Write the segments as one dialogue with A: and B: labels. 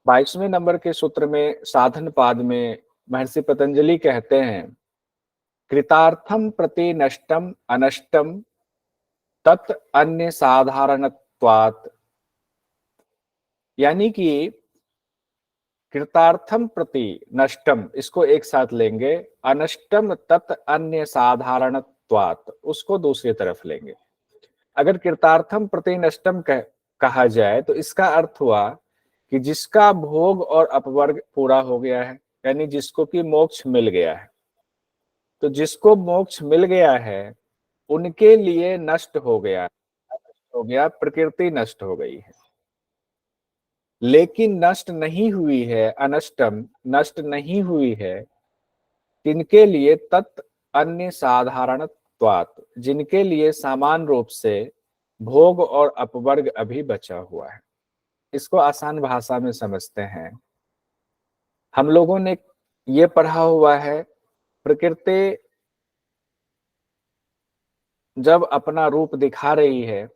A: 22वें number के सूत्र में साधन पाद में महर्षि पतंजलि कहते हैं, कृतार्थम प्रति नष्टम अनष्टम तत् अन्य साधारणत्वात्। यानी कि कृतार्थम प्रति नष्टम, इसको एक साथ लेंगे, अनष्टम तत् अन्य साधारणत्वात्, उसको दूसरी तरफ लेंगे। अगर कृतार्थम प्रति नष्टम कहा जाए तो इसका अर्थ हुआ कि जिसका भोग और अपवर्ग पूरा हो गया है, यानी जिसको कि मोक्ष मिल गया है। तो जिसको मोक्ष मिल गया है उनके लिए नष्ट हो गया, प्रकृति नष्ट हो गई है। लेकिन नष्ट नहीं हुई है, अनष्टम नष्ट नहीं हुई है किनके लिए? तत् अन्य साधारणत्वात्, जिनके लिए समान रूप से भोग और अपवर्ग अभी बचा हुआ है। इसको आसान भाषा में समझते हैं। हम लोगों ने ये पढ़ा हुआ है, प्रकृति जब अपना रूप दिखा रही है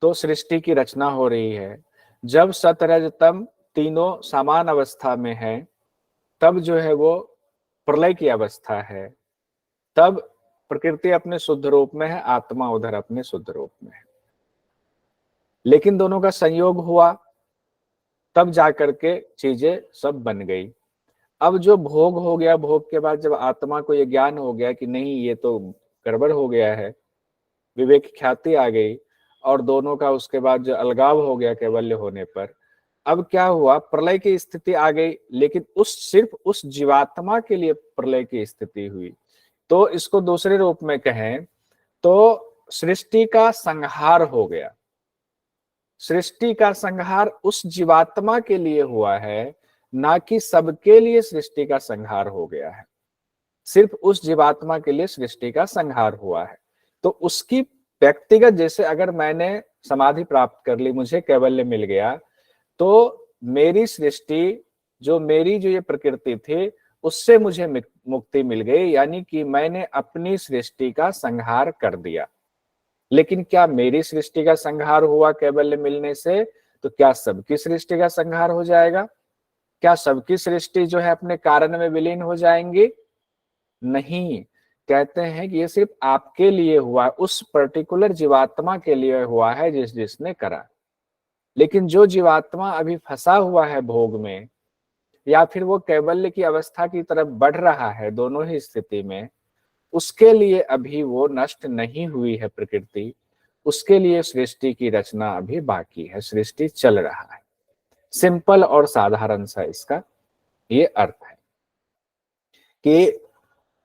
A: तो सृष्टि की रचना हो रही है। जब सतरजतम तीनों समान अवस्था में है तब जो है वो प्रलय की अवस्था है। तब प्रकृति अपने शुद्ध रूप में है, आत्मा उधर अपने शुद्ध रूप में है। लेकिन दोनों का संयोग हुआ तब जाकर के चीजें सब बन गई। अब जो भोग हो गया, भोग के बाद जब आत्मा को ये ज्ञान हो गया कि नहीं ये तो गड़बड़ हो गया है, विवेक ख्याति आ गई और दोनों का उसके बाद जो अलगाव हो गया कैवल्य होने पर, अब क्या हुआ? प्रलय की स्थिति आ गई। लेकिन सिर्फ उस जीवात्मा के लिए प्रलय की स्थिति हुई। तो इसको दूसरे रूप में कहें तो सृष्टि का संहार हो गया। सृष्टि का संहार उस जीवात्मा के लिए हुआ है, ना कि सबके लिए सृष्टि का संहार हो गया है। सिर्फ उस जीवात्मा के लिए सृष्टि का संहार हुआ है। तो उसकी व्यक्तिगत, जैसे अगर मैंने समाधि प्राप्त कर ली, मुझे कैवल्य मिल गया, तो मेरी सृष्टि मेरी जो ये प्रकृति थी उससे मुझे मुक्ति मिल गई, यानी कि मैंने अपनी सृष्टि का संहार कर दिया। लेकिन क्या मेरी सृष्टि का संहार हुआ कैवल्य मिलने से? तो क्या सबकी सृष्टि का संहार हो जाएगा? क्या सबकी सृष्टि जो है अपने कारण में विलीन हो जाएंगी? नहीं। कहते हैं कि ये सिर्फ आपके लिए हुआ, उस पर्टिकुलर जीवात्मा के लिए हुआ है जिसने करा। लेकिन जो जीवात्मा अभी फंसा हुआ है भोग में, या फिर वो कैवल्य की अवस्था की तरफ बढ़ रहा है, दोनों ही स्थिति में, उसके लिए अभी वो नष्ट नहीं हुई है प्रकृति। उसके लिए सृष्टि की रचना अभी बाकी है, सृष्टि चल रहा है। सिंपल और साधारण सा इसका ये अर्थ है कि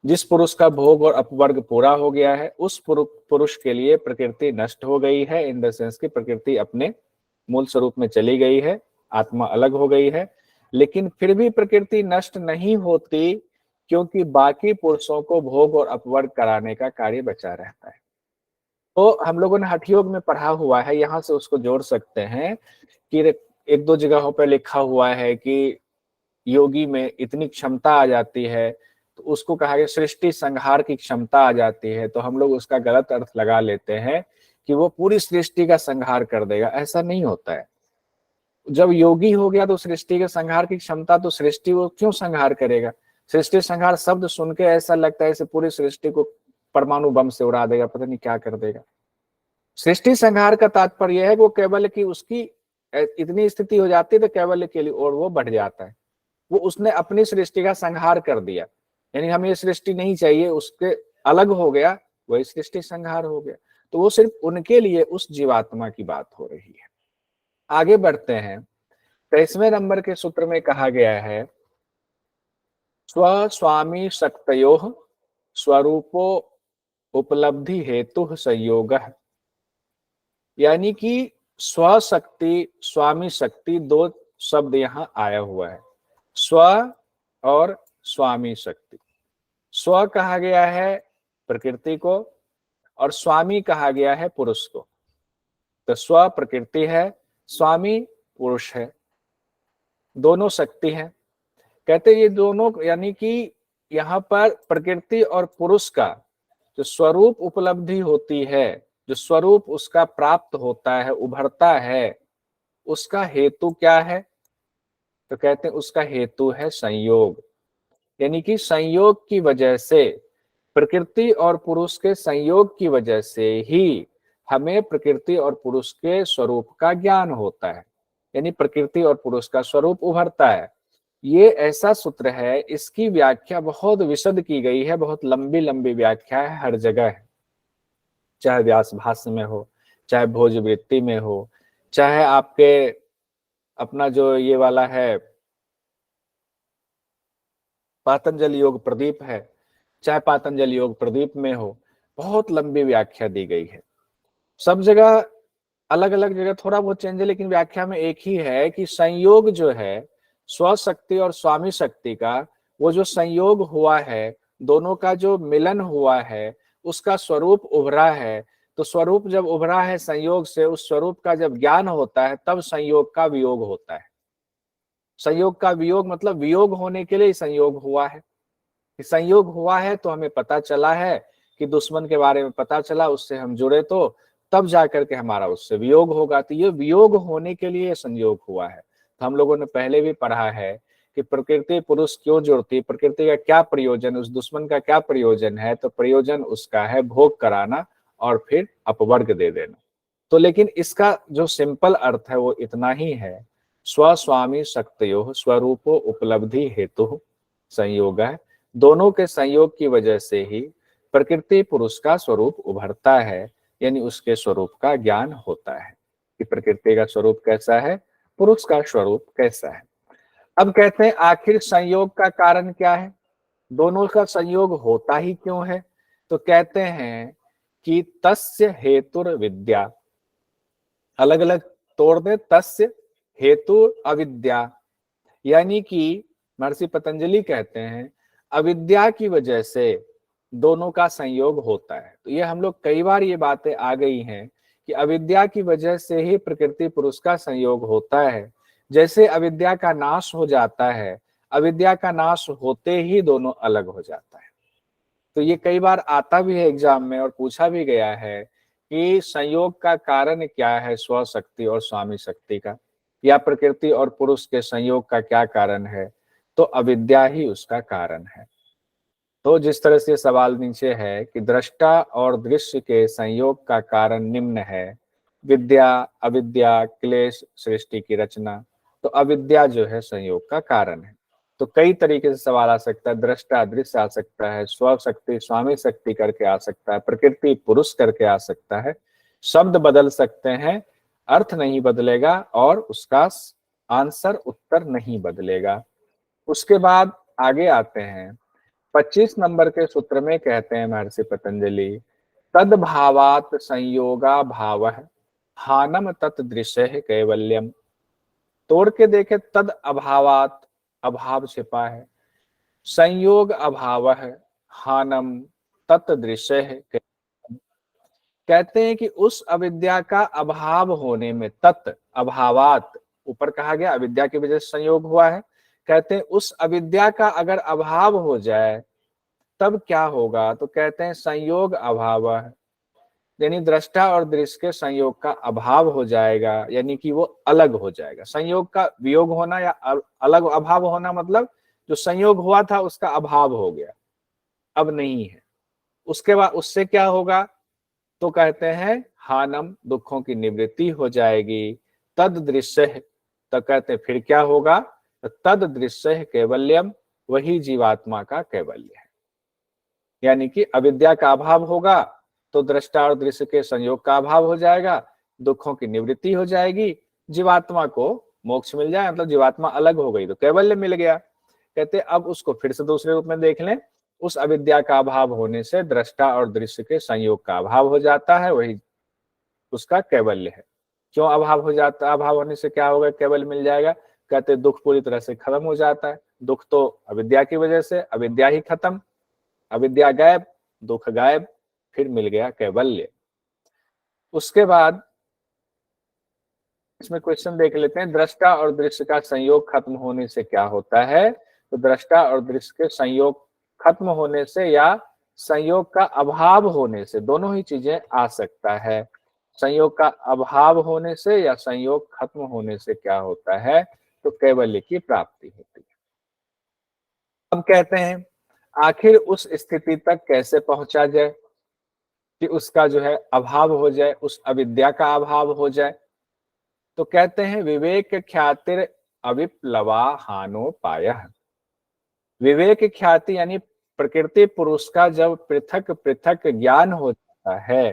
A: जिस पुरुष का भोग और अपवर्ग पूरा हो गया है उस पुरुष के लिए प्रकृति नष्ट हो गई है, इन द सेंस की प्रकृति अपने मूल स्वरूप में चली गई है, आत्मा अलग हो गई है। लेकिन फिर भी प्रकृति नष्ट नहीं होती, क्योंकि बाकी पुरुषों को भोग और अपवर्ग कराने का कार्य बचा रहता है। तो हम लोगों ने हठ योग में पढ़ा हुआ है, यहां से उसको जोड़ सकते हैं कि एक दो जगहों पर लिखा हुआ है कि योगी में इतनी क्षमता आ जाती है, तो उसको कहा गया सृष्टि संहार की क्षमता आ जाती है। तो हम लोग उसका गलत अर्थ लगा लेते हैं कि वो पूरी सृष्टि का संहार कर देगा। ऐसा नहीं होता है। जब योगी हो गया तो सृष्टि के संहार की क्षमता, तो सृष्टि वो क्यों संहार करेगा? सृष्टि संहार शब्द सुन के ऐसा लगता है जैसे पूरी सृष्टि को परमाणु बम से उड़ा देगा, पता नहीं क्या कर देगा। सृष्टि संहार का तात्पर्य है कि वो केवल की उसकी इतनी स्थिति हो जाती है तो केवल के लिए और वो बढ़ जाता है। वो उसने अपनी सृष्टि का संहार कर दिया, यानी हमें ये सृष्टि नहीं चाहिए, उसके अलग हो गया, वही सृष्टि संहार हो गया। तो वो सिर्फ उनके लिए, उस जीवात्मा की बात हो रही है। आगे बढ़ते हैं। 23वें नंबर के सूत्र में कहा गया है, स्व स्वामी शक्तयोः स्वरूपो उपलब्धि हेतु संयोग। यानी कि स्वशक्ति, स्वामी शक्ति, दो शब्द यहां आया हुआ है, स्व और स्वामी शक्ति। स्व कहा गया है प्रकृति को और स्वामी कहा गया है पुरुष को। तो स्व प्रकृति है, स्वामी पुरुष है, दोनों शक्ति है। कहते ये दोनों, यानी कि यहाँ पर प्रकृति और पुरुष का जो स्वरूप उपलब्धि होती है, जो स्वरूप उसका प्राप्त होता है, उभरता है, उसका हेतु क्या है? तो कहते हैं उसका हेतु है संयोग। यानी कि संयोग की वजह से, प्रकृति और पुरुष के संयोग की वजह से ही हमें प्रकृति और पुरुष के स्वरूप का ज्ञान होता है, यानी प्रकृति और पुरुष का स्वरूप उभरता है। ये ऐसा सूत्र है, इसकी व्याख्या बहुत विशद की गई है, बहुत लंबी लंबी व्याख्या है, हर जगह है, चाहे व्यास भाष्य में हो, चाहे भोजवृत्ति में हो, चाहे आपके अपना जो ये वाला है पातंजल योग प्रदीप है, चाहे पातंजल योग प्रदीप में हो, बहुत लंबी व्याख्या दी गई है। सब जगह अलग अलग जगह थोड़ा बहुत चेंज है, लेकिन व्याख्या में एक ही है कि संयोग जो है स्वशक्ति और स्वामी शक्ति का, वो जो संयोग हुआ है, दोनों का जो मिलन हुआ है, उसका स्वरूप उभरा है। तो स्वरूप जब उभरा है संयोग से, उस स्वरूप का जब ज्ञान होता है तब संयोग का वियोग होता है। संयोग का वियोग मतलब वियोग होने के लिए संयोग हुआ है। कि संयोग हुआ है तो हमें पता चला है कि दुश्मन के बारे में पता चला, उससे हम जुड़े, तो तब जाकर के हमारा उससे वियोग होगा। तो ये वियोग होने के लिए संयोग हुआ है। तो हम लोगों ने पहले भी पढ़ा है कि प्रकृति पुरुष क्यों जुड़ती, प्रकृति का क्या प्रयोजन, उस दुश्मन का क्या प्रयोजन है। तो प्रयोजन उसका है भोग कराना और फिर अपवर्ग दे देना। तो लेकिन इसका जो सिंपल अर्थ है वो इतना ही है, स्वस्वामी शक्तयो स्वरूपो उपलब्धि हेतु संयोग है। दोनों के संयोग की वजह से ही प्रकृति पुरुष का स्वरूप उभरता है, यानी उसके स्वरूप का ज्ञान होता है कि प्रकृति का स्वरूप कैसा है, पुरुष का स्वरूप कैसा है। अब कहते हैं आखिर संयोग का कारण क्या है, दोनों का संयोग होता ही क्यों है। तो कहते हैं कि तस्य हेतुर विद्या, अलग अलग तोड़ दे, तस्य हेतु अविद्या, यानी कि महर्षि पतंजलि कहते हैं अविद्या की वजह से दोनों का संयोग होता है। तो ये हम लोग कई बार ये बातें आ गई हैं कि अविद्या की वजह से ही प्रकृति पुरुष का संयोग होता है। जैसे अविद्या का नाश हो जाता है, अविद्या का नाश होते ही दोनों अलग हो जाता है। तो ये कई बार आता भी है एग्जाम में और पूछा भी गया है कि संयोग का कारण क्या है, स्वशक्ति और स्वामी शक्ति का, या प्रकृति और पुरुष के संयोग का क्या कारण है। तो अविद्या ही उसका कारण है। तो जिस तरह से सवाल नीचे है कि दृष्टा और दृश्य के संयोग का कारण निम्न है, विद्या अविद्या क्लेश सृष्टि की रचना। तो अविद्या जो है संयोग का कारण है। तो कई तरीके से सवाल आ सकता है, दृष्टा दृश्य आ सकता है, स्वशक्ति स्वामी शक्ति करके आ सकता है, प्रकृति पुरुष करके आ सकता है। शब्द बदल सकते हैं, अर्थ नहीं बदलेगा और उसका आंसर उत्तर नहीं बदलेगा। उसके बाद आगे आते हैं 25 नंबर के सूत्र में, कहते हैं महर्षि पतंजलि तद्भावात संयोगा भाव हानम तत् दृश्य कैवल्यम। तोड़ के देखे, तद अभावात, अभाव छिपा है, संयोग अभाव है, हानम तत् दृश्य है। कहते हैं कि उस अविद्या का अभाव होने में, तत् अभावात ऊपर कहा गया अविद्या की वजह से संयोग हुआ है, कहते हैं उस अविद्या का अगर अभाव हो जाए तब क्या होगा। तो कहते हैं संयोग अभाव है, यानी दृष्टा और दृश्य के संयोग का अभाव हो जाएगा, यानी कि वो अलग हो जाएगा। संयोग का वियोग होना या अलग अभाव होना मतलब जो संयोग हुआ था उसका अभाव हो गया, अब नहीं है। उसके बाद उससे क्या होगा, तो कहते हैं हानम दुखों की निवृत्ति हो जाएगी, तद दृश्य, तो कहते हैं फिर क्या होगा, तो तद दृश्य कैवल्यम, वही जीवात्मा का कैवल्य है। यानी कि अविद्या का अभाव होगा तो दृष्टा और दृश्य के संयोग का अभाव हो जाएगा, दुखों की निवृत्ति हो जाएगी, जीवात्मा को मोक्ष मिल जाए, मतलब जीवात्मा अलग हो गई तो कैवल्य मिल गया। कहते अब उसको फिर से दूसरे रूप में देख लें, उस अविद्या का अभाव होने से दृष्टा और दृश्य के संयोग का अभाव हो जाता है, वही उसका कैवल्य है। क्यों अभाव हो जाता है, अभाव होने से क्या होगा, कैवल्य मिल जाएगा। कहते दुख पूरी तरह से खत्म हो जाता है, दुख तो अविद्या की वजह से, अविद्या ही खत्म, अविद्या गायब, दुख गायब, फिर मिल गया कैवल्य। उसके बाद इसमें क्वेश्चन देख लेते हैं, दृष्टा और दृश्य का संयोग खत्म होने से क्या होता है। तो दृष्टा और दृश्य के संयोग खत्म होने से या संयोग का अभाव होने से, दोनों ही चीजें आ सकता है। संयोग का अभाव होने से या संयोग खत्म होने से क्या होता है, तो कैवल्य की प्राप्ति होती है। अब कहते हैं आखिर उस स्थिति तक कैसे पहुंचा जाए कि उसका जो है अभाव हो जाए, उस अविद्या का अभाव हो जाए। तो कहते हैं विवेक ख्यातिर अविप्लवा हानो पायः। विवेक ख्याति यानी प्रकृति पुरुष का जब पृथक पृथक ज्ञान हो जाता है,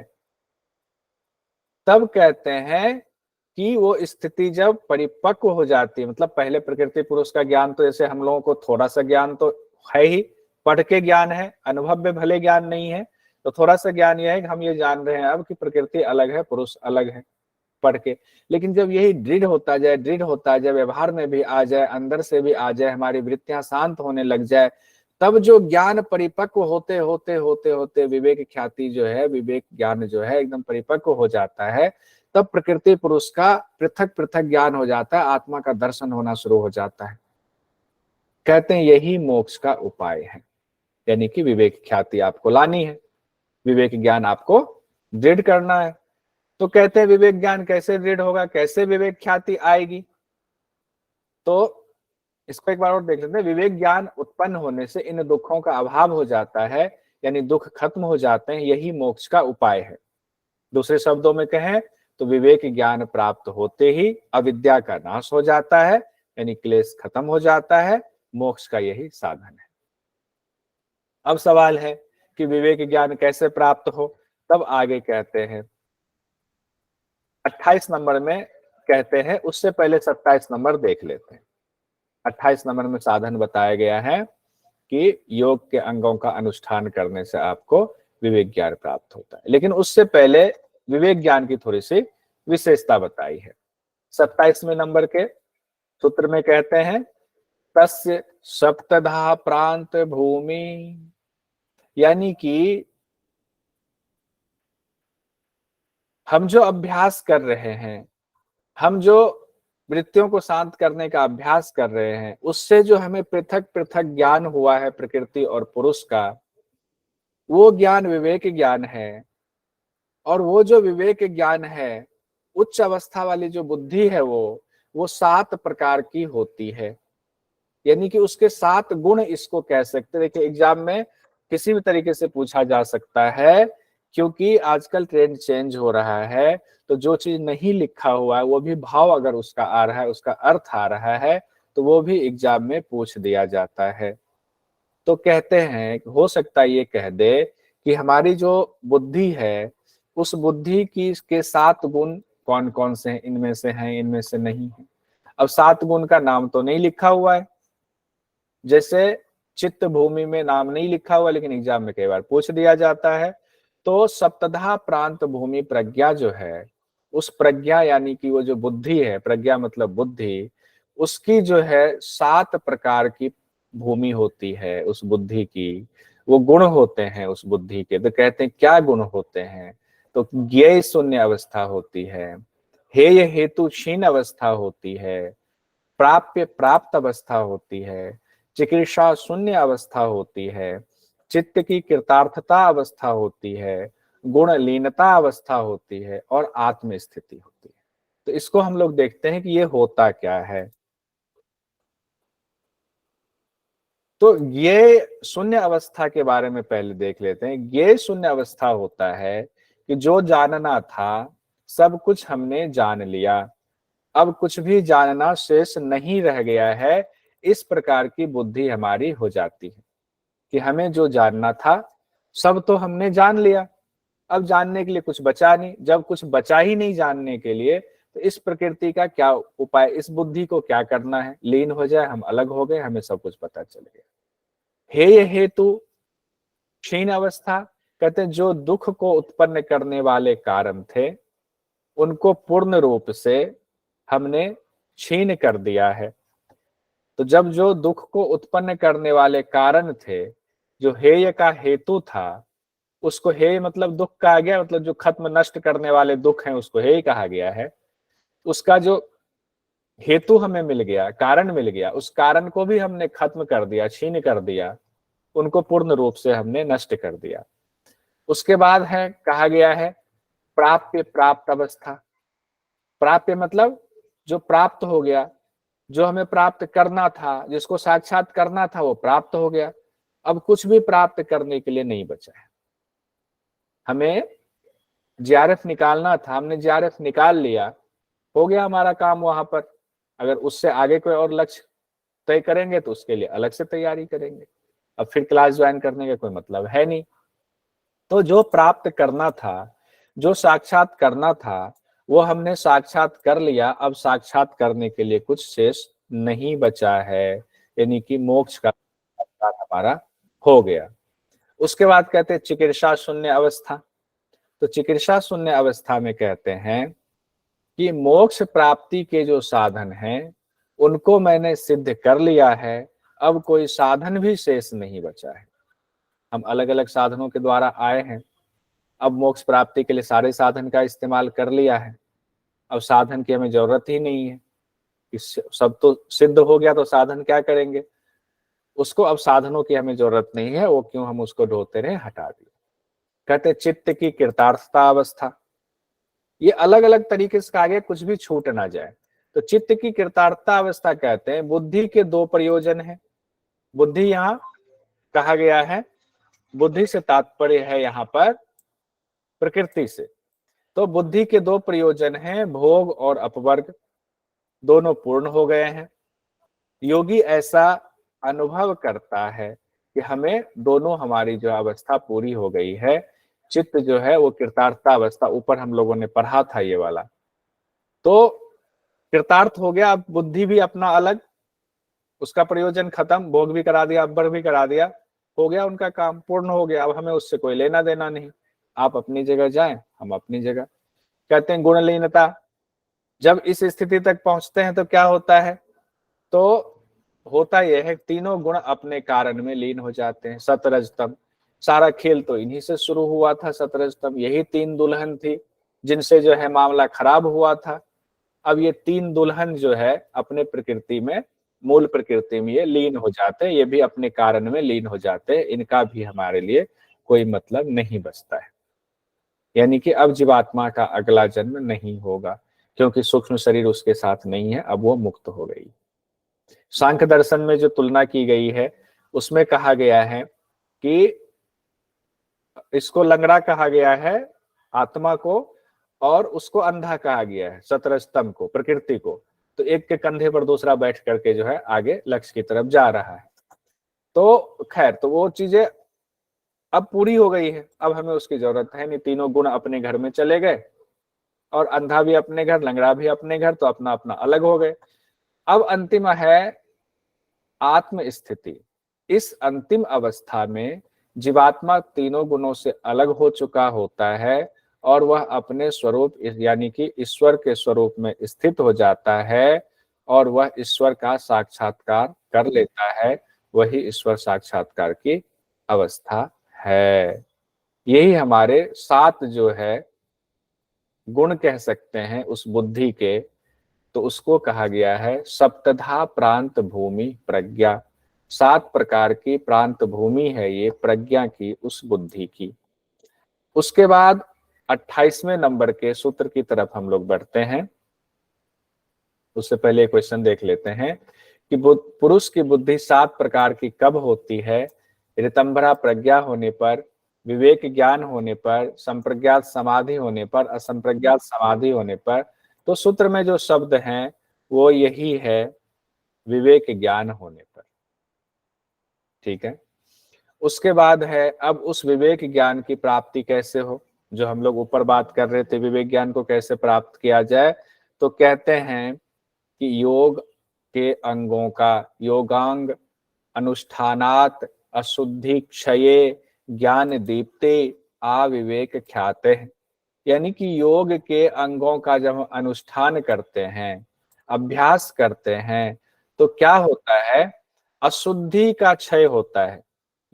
A: तब कहते हैं कि वो स्थिति जब परिपक्व हो जाती है, मतलब पहले प्रकृति पुरुष का ज्ञान तो जैसे हम लोगों को थोड़ा सा ज्ञान तो है ही, पढ़ के ज्ञान है, अनुभव में भले ज्ञान नहीं है, तो थोड़ा सा ज्ञान यह है कि हम ये जान रहे हैं अब कि प्रकृति अलग है, पुरुष अलग है, पढ़ के। लेकिन जब यही दृढ़ होता जाए, व्यवहार में भी आ जाए, अंदर से भी आ जाए, हमारी वृत्तियां शांत होने लग जाए, तब जो ज्ञान परिपक्व होते होते होते होते विवेक ख्याति जो है, विवेक ज्ञान जो है एकदम परिपक्व हो जाता है, तब प्रकृति पुरुष का पृथक पृथक ज्ञान हो जाता है, आत्मा का दर्शन होना शुरू हो जाता है। कहते हैं यही मोक्ष का उपाय है, यानी कि विवेक ख्याति आपको लानी है, विवेक ज्ञान आपको दृढ़ करना है। तो कहते हैं विवेक ज्ञान कैसे दृढ़ होगा, कैसे विवेक ख्याति आएगी? तो इसको एक बार और देख लेते हैं। विवेक ज्ञान उत्पन्न होने से इन दुखों का अभाव हो जाता है, यानी दुख खत्म हो जाते हैं, यही मोक्ष का उपाय है। दूसरे शब्दों में कहें तो विवेक ज्ञान प्राप्त होते ही अविद्या का नाश हो जाता है, यानी क्लेश खत्म हो जाता है, मोक्ष का यही साधन है। अब सवाल है कि विवेक ज्ञान कैसे प्राप्त हो, तब आगे कहते हैं 28 नंबर में कहते हैं, उससे पहले 27 नंबर देख लेते हैं। 28 नंबर में साधन बताया गया है कि योग के अंगों का अनुष्ठान करने से आपको विवेक ज्ञान प्राप्त होता है, लेकिन उससे पहले विवेक ज्ञान की थोड़ी सी विशेषता बताई है। 27वें नंबर के सूत्र में कहते हैं तस्य सप्तधा प्रांत भूमि, यानी कि हम जो अभ्यास कर रहे हैं, हम जो वृत्तियों को शांत करने का अभ्यास कर रहे हैं, उससे जो हमें पृथक पृथक ज्ञान हुआ है प्रकृति और पुरुष का, वो ज्ञान विवेक ज्ञान है। और वो जो विवेक ज्ञान है, उच्च अवस्था वाली जो बुद्धि है वो 7 प्रकार की होती है, यानी कि उसके 7 गुण इसको कह सकते। देखिए एग्जाम में किसी भी तरीके से पूछा जा सकता है, क्योंकि आजकल ट्रेंड चेंज हो रहा है, तो जो चीज नहीं लिखा हुआ है वो भी भाव अगर उसका आ रहा है, उसका अर्थ आ रहा है, तो वो भी एग्जाम में पूछ दिया जाता है। तो कहते हैं हो सकता है ये कह दे कि हमारी जो बुद्धि है, उस बुद्धि की के 7 गुण कौन कौन से हैं, इनमें से हैं, इनमें से नहीं है। अब 7 गुण का नाम तो नहीं लिखा हुआ है, जैसे चित्त भूमि में नाम नहीं लिखा हुआ, लेकिन एग्जाम में कई बार पूछ दिया जाता है। तो सप्तधा प्रांत भूमि प्रज्ञा जो है, उस प्रज्ञा यानी कि वो जो बुद्धि है, प्रज्ञा मतलब बुद्धि, उसकी जो है 7 प्रकार की भूमि होती है उस बुद्धि की, वो गुण होते हैं उस बुद्धि के। तो कहते हैं क्या गुण होते हैं, तो ज्ञेय शून्य अवस्था होती है, हेय हेतु क्षीण अवस्था होती है, प्राप्य प्राप्त अवस्था होती है, चिकित्सा शून्य अवस्था होती है, चित्त की कृतार्थता अवस्था होती है, गुण लीनता अवस्था होती है, और आत्म स्थिति होती है। तो इसको हम लोग देखते हैं कि ये होता क्या है। तो ये शून्य अवस्था के बारे में पहले देख लेते हैं। ये शून्य अवस्था होता है कि जो जानना था सब कुछ हमने जान लिया, अब कुछ भी जानना शेष नहीं रह गया है, इस प्रकार की बुद्धि हमारी हो जाती है कि हमें जो जानना था सब तो हमने जान लिया, अब जानने के लिए कुछ बचा नहीं। जब कुछ बचा ही नहीं जानने के लिए, तो इस प्रकृति का क्या उपाय, इस बुद्धि को क्या करना है, लीन हो जाए, हम अलग हो गए, हमें सब कुछ पता चल गया। हेय हेतु क्षीण अवस्था, कहते हैं जो दुख को उत्पन्न करने वाले कारण थे, उनको पूर्ण रूप से हमने क्षीण कर दिया है। तो जब जो दुख को उत्पन्न करने वाले कारण थे, जो हेय का हेतु था, उसको हेय मतलब दुख कहा गया, मतलब जो खत्म नष्ट करने वाले दुख हैं उसको हेय कहा गया है। उसका जो हेतु हमें मिल गया, कारण मिल गया, उस कारण को भी हमने खत्म कर दिया, छीन कर दिया, उनको पूर्ण रूप से हमने नष्ट कर दिया। उसके बाद है कहा गया है प्राप्य प्राप्त अवस्था। प्राप्य मतलब जो प्राप्त हो गया, जो हमें प्राप्त करना था, जिसको साक्षात करना था, वो प्राप्त हो गया। अब कुछ भी प्राप्त करने के लिए नहीं बचा है। हमें जीआरएफ निकालना था, हमने जीआरएफ निकाल लिया, हो गया हमारा काम वहां पर। अगर उससे आगे कोई और लक्ष्य तय करेंगे तो उसके लिए अलग से तैयारी करेंगे। अब फिर क्लास ज्वाइन करने का कोई मतलब है नहीं। तो जो प्राप्त करना था, जो साक्षात करना था, वो हमने साक्षात कर लिया। अब साक्षात करने के लिए कुछ शेष नहीं बचा है, यानी कि मोक्ष का साक्षात हमारा हो गया। उसके बाद कहते हैं चिकित्सा शून्य अवस्था। तो चिकित्सा शून्य अवस्था में कहते हैं कि मोक्ष प्राप्ति के जो साधन हैं उनको मैंने सिद्ध कर लिया है, अब कोई साधन भी शेष नहीं बचा है। हम अलग अलग साधनों के द्वारा आए हैं, अब मोक्ष प्राप्ति के लिए सारे साधन का इस्तेमाल कर लिया है, अब साधन की हमें जरूरत ही नहीं है। इस सब तो सिद्ध हो गया, तो साधन क्या करेंगे उसको, अब साधनों की हमें जरूरत नहीं है, वो क्यों हम उसको ढोते रहे, हटा दिया। कहते चित्त की कृतार्थता अवस्था। ये अलग अलग तरीके से कहा गया, कुछ भी छूट ना जाए। तो चित्त की कृतार्थता अवस्था कहते हैं बुद्धि के दो प्रयोजन है। बुद्धि यहाँ कहा गया है, बुद्धि से तात्पर्य है यहाँ पर प्रकृति से। तो बुद्धि के दो प्रयोजन हैं, भोग और अपवर्ग, दोनों पूर्ण हो गए हैं। योगी ऐसा अनुभव करता है कि हमें दोनों, हमारी जो अवस्था पूरी हो गई है। चित्त जो है वो कृतार्थता अवस्था, ऊपर हम लोगों ने पढ़ा था ये वाला, तो कृतार्थ हो गया। अब बुद्धि भी अपना अलग, उसका प्रयोजन खत्म, भोग भी करा दिया, अब्बर भी करा दिया, हो गया उनका काम, पूर्ण हो गया। अब हमें उससे कोई लेना देना नहीं, आप अपनी जगह जाएं, हम अपनी जगह। कहते हैं गुणलीनता। जब इस स्थिति तक पहुंचते हैं तो क्या होता है, तो होता यह है तीनों गुण अपने कारण में लीन हो जाते हैं। सतरजतम, सारा खेल तो इन्हीं से शुरू हुआ था। सतरजतम, यही तीन दुल्हन थी जिनसे जो है मामला खराब हुआ था। अब ये तीन दुल्हन जो है अपने प्रकृति में, मूल प्रकृति में ये लीन हो जाते हैं, ये भी अपने कारण में लीन हो जाते हैं, इनका भी हमारे लिए कोई मतलब नहीं बचता है। यानी कि अब जीवात्मा का अगला जन्म नहीं होगा, क्योंकि सूक्ष्म शरीर उसके साथ नहीं है, अब वो मुक्त हो गई। सांख्य दर्शन में जो तुलना की गई है उसमें कहा गया है कि इसको लंगड़ा कहा गया है आत्मा को, और उसको अंधा कहा गया है सतरजतम को, प्रकृति को। तो एक के कंधे पर दूसरा बैठ करके जो है आगे लक्ष्य की तरफ जा रहा है। तो खैर, तो वो चीजें अब पूरी हो गई है, अब हमें उसकी जरूरत है नहीं। तीनों गुण अपने घर में चले गए, और अंधा भी अपने घर, लंगड़ा भी अपने घर, तो अपना अपना अलग हो गए। अब अंतिम है आत्म स्थिति। इस अंतिम अवस्था में जीवात्मा तीनों गुणों से अलग हो चुका होता है, और वह अपने स्वरूप यानी कि ईश्वर के स्वरूप में स्थित हो जाता है, और वह ईश्वर का साक्षात्कार कर लेता है। वही ईश्वर साक्षात्कार की अवस्था है। यही हमारे 7 जो है गुण कह सकते हैं उस बुद्धि के, तो उसको कहा गया है सप्तधा प्रांत भूमि प्रज्ञा। 7 प्रकार की प्रांत भूमि है ये प्रज्ञा की, उस बुद्धि की। उसके बाद 28वें नंबर के सूत्र की तरफ हम लोग बढ़ते हैं। उससे पहले क्वेश्चन देख लेते हैं कि पुरुष की बुद्धि 7 प्रकार की कब होती है। ऋतंभरा प्रज्ञा होने पर, विवेक ज्ञान होने पर, संप्रज्ञात समाधि होने पर, असंप्रज्ञात समाधि होने पर। तो सूत्र में जो शब्द हैं वो यही है, विवेक ज्ञान होने पर। ठीक है। उसके बाद है अब उस विवेक ज्ञान की प्राप्ति कैसे हो, जो हम लोग ऊपर बात कर रहे थे, विवेक ज्ञान को कैसे प्राप्त किया जाए। तो कहते हैं कि योग के अंगों का योगांग अनुष्ठानात अशुद्धि क्षये ज्ञान दीप्ते अविवेक ख्याते। यानी कि योग के अंगों का जब हम अनुष्ठान करते हैं, अभ्यास करते हैं, तो क्या होता है, अशुद्धि का क्षय होता है।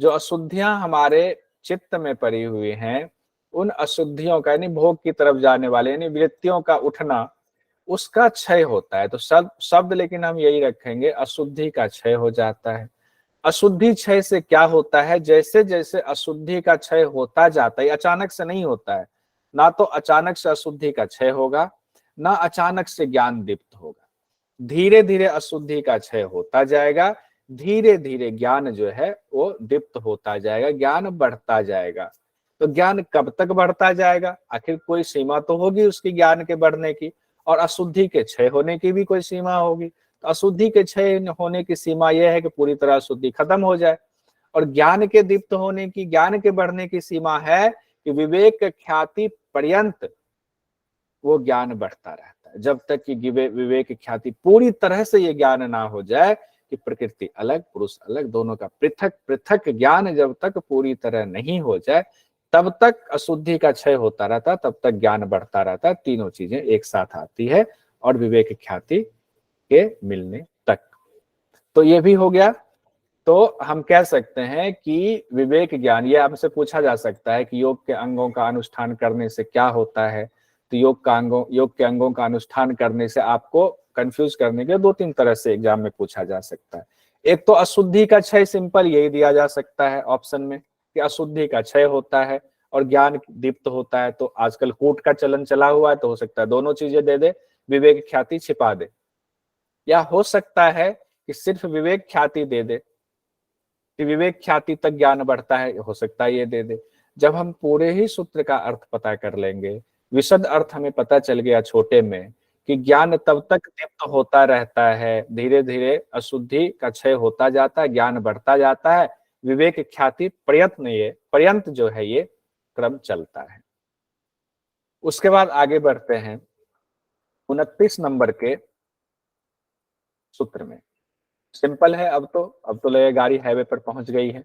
A: जो अशुद्धियां हमारे चित्त में पड़ी हुई हैं, उन अशुद्धियों का, यानी भोग की तरफ जाने वाले, यानी वृत्तियों का उठना, उसका क्षय होता है। तो शब्द लेकिन हम यही रखेंगे, अशुद्धि का क्षय हो जाता है। अशुद्धि क्षय से क्या होता है, जैसे जैसे अशुद्धि का क्षय होता जाता है, अचानक से नहीं होता है, ना तो अचानक से अशुद्धि का क्षय होगा, ना अचानक से ज्ञान दीप्त होगा। धीरे धीरे अशुद्धि का क्षय होता जाएगा, धीरे धीरे ज्ञान जो है वो दीप्त होता जाएगा, ज्ञान बढ़ता जाएगा। तो ज्ञान कब तक बढ़ता जाएगा? आखिर कोई सीमा तो होगी उसकी ज्ञान के बढ़ने की, और अशुद्धि के क्षय होने की भी कोई सीमा होगी। तो अशुद्धि के क्षय होने की सीमा यह है कि पूरी तरह अशुद्धि खत्म हो जाए, और ज्ञान के दीप्त होने की, ज्ञान के बढ़ने की सीमा है कि विवेक ख्याति पर्यंत वो ज्ञान बढ़ता रहता है, जब तक कि विवेक ख्याति पूरी तरह से ये ज्ञान ना हो जाए कि प्रकृति अलग, पुरुष अलग, दोनों का पृथक पृथक ज्ञान जब तक पूरी तरह नहीं हो जाए, तब तक अशुद्धि का क्षय होता रहता, तब तक ज्ञान बढ़ता रहता। तीनों चीजें एक साथ आती है और विवेक ख्याति के मिलने तक। तो ये भी हो गया। तो हम कह सकते हैं कि विवेक ज्ञान, ये हमसे पूछा जा सकता है कि योग के अंगों का अनुष्ठान करने से क्या होता है। तो योग के अंगों का अनुष्ठान करने से आपको कंफ्यूज करने के 2-3 तरह से एग्जाम में पूछा जा सकता है। एक तो अशुद्धि का क्षय, सिंपल यही दिया जा सकता है ऑप्शन में कि अशुद्धि का क्षय होता है और ज्ञान दीप्त होता है। तो आजकल कूट का चलन चला हुआ है, तो हो सकता है दोनों चीजें दे दे, विवेक ख्याति छिपा दे, या हो सकता है कि सिर्फ विवेक ख्याति दे दे कि विवेक ख्याति तक ज्ञान बढ़ता है, हो सकता है ये दे दे। जब हम पूरे ही सूत्र का अर्थ पता कर लेंगे, विशद अर्थ हमें पता चल गया छोटे में कि ज्ञान तब तक दीप्त होता रहता है, धीरे धीरे अशुद्धि का क्षय होता जाता है, ज्ञान बढ़ता जाता है, विवेक ख्याति पर्यंत जो है ये क्रम चलता है। उसके बाद आगे बढ़ते हैं 29 नंबर के सूत्र में। सिंपल है, अब तो लगे गाड़ी हाईवे पर पहुंच गई है।